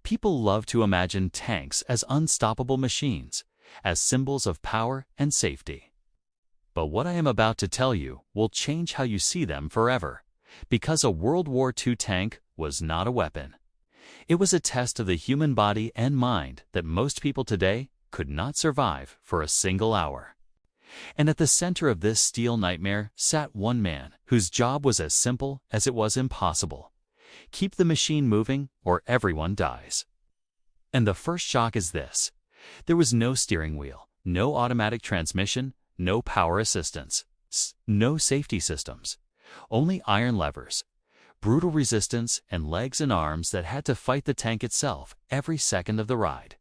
People love to imagine tanks as unstoppable machines, as symbols of power and safety. But what I am about to tell you will change how you see them forever, because a World War II tank was not a weapon. It was a test of the human body and mind that most people today could not survive for a single hour. And at the center of this steel nightmare sat one man whose job was as simple as it was impossible. Keep the machine moving or everyone dies. And the first shock is this. There was no steering wheel, no automatic transmission, no power assistance, no safety systems, only iron levers, brutal resistance, and legs and arms that had to fight the tank itself every second of the ride.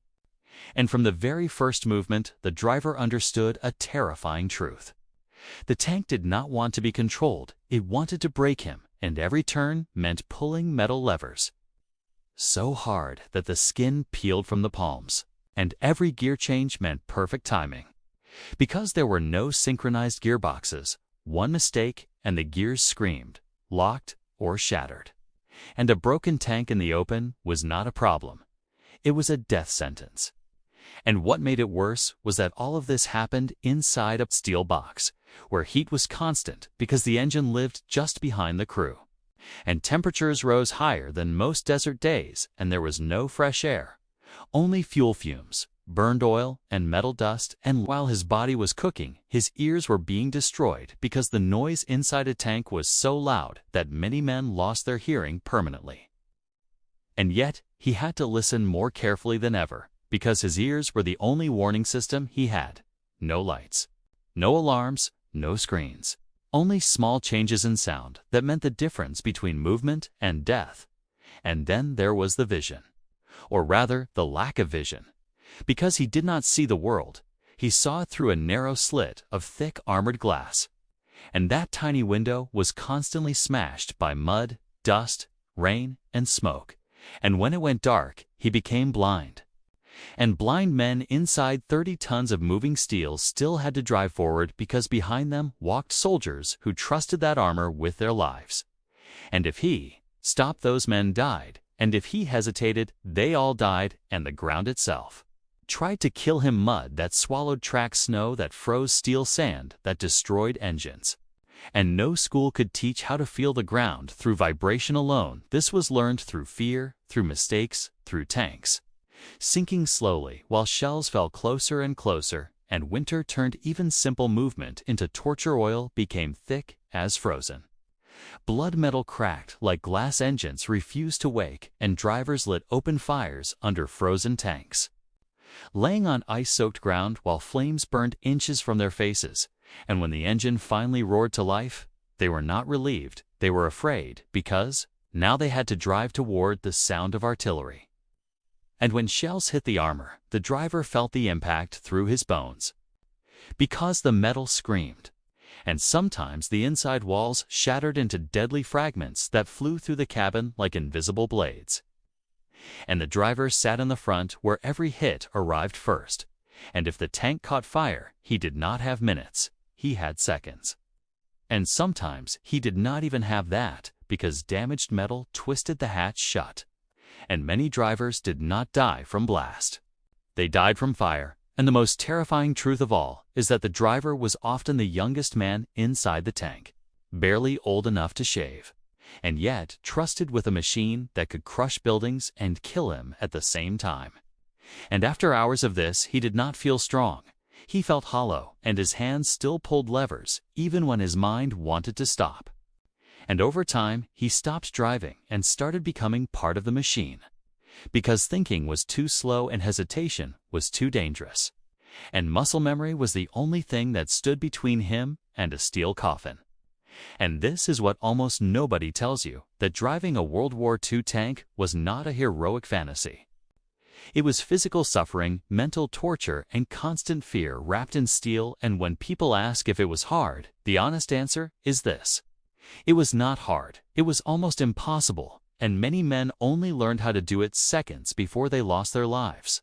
And from the very first movement, the driver understood a terrifying truth. The tank did not want to be controlled, it wanted to break him, and every turn meant pulling metal levers so hard that the skin peeled from the palms, and every gear change meant perfect timing. Because there were no synchronized gearboxes, one mistake and the gears screamed, locked, or shattered. And a broken tank in the open was not a problem. It was a death sentence. And what made it worse was that all of this happened inside a steel box, where heat was constant because the engine lived just behind the crew. And temperatures rose higher than most desert days, and there was no fresh air. Only fuel fumes, burned oil, and metal dust, and while his body was cooking, his ears were being destroyed because the noise inside a tank was so loud that many men lost their hearing permanently. And yet, he had to listen more carefully than ever, because his ears were the only warning system he had. No lights, no alarms, no screens. Only small changes in sound that meant the difference between movement and death. And then there was the vision. Or rather, the lack of vision. Because he did not see the world, he saw it through a narrow slit of thick armored glass. And that tiny window was constantly smashed by mud, dust, rain, and smoke. And when it went dark, he became blind. And blind men inside 30 tons of moving steel still had to drive forward because behind them walked soldiers who trusted that armor with their lives. And if he stopped, those men died, and if he hesitated, they all died, and the ground itself tried to kill him. Mud that swallowed track, snow that froze, steel sand that destroyed engines. And no school could teach how to feel the ground through vibration alone. This was learned through fear, through mistakes, through tanks sinking slowly while shells fell closer and closer, and winter turned even simple movement into torture. Oil became thick as frozen. Blood metal cracked like glass, engines refused to wake, and drivers lit open fires under frozen tanks. Laying on ice-soaked ground while flames burned inches from their faces, and when the engine finally roared to life, they were not relieved, they were afraid, because now they had to drive toward the sound of artillery. And when shells hit the armor, the driver felt the impact through his bones. Because the metal screamed. And sometimes the inside walls shattered into deadly fragments that flew through the cabin like invisible blades. And the driver sat in the front where every hit arrived first. And if the tank caught fire, he did not have minutes, he had seconds. And sometimes he did not even have that, because damaged metal twisted the hatch shut. And many drivers did not die from blast. They died from fire, and the most terrifying truth of all is that the driver was often the youngest man inside the tank, barely old enough to shave, and yet trusted with a machine that could crush buildings and kill him at the same time. And after hours of this, he did not feel strong. He felt hollow, and his hands still pulled levers, even when his mind wanted to stop. And over time, he stopped driving and started becoming part of the machine. Because thinking was too slow and hesitation was too dangerous. And muscle memory was the only thing that stood between him and a steel coffin. And this is what almost nobody tells you, that driving a World War II tank was not a heroic fantasy. It was physical suffering, mental torture, and constant fear wrapped in steel. And when people ask if it was hard, the honest answer is this. It was not hard, it was almost impossible, and many men only learned how to do it seconds before they lost their lives.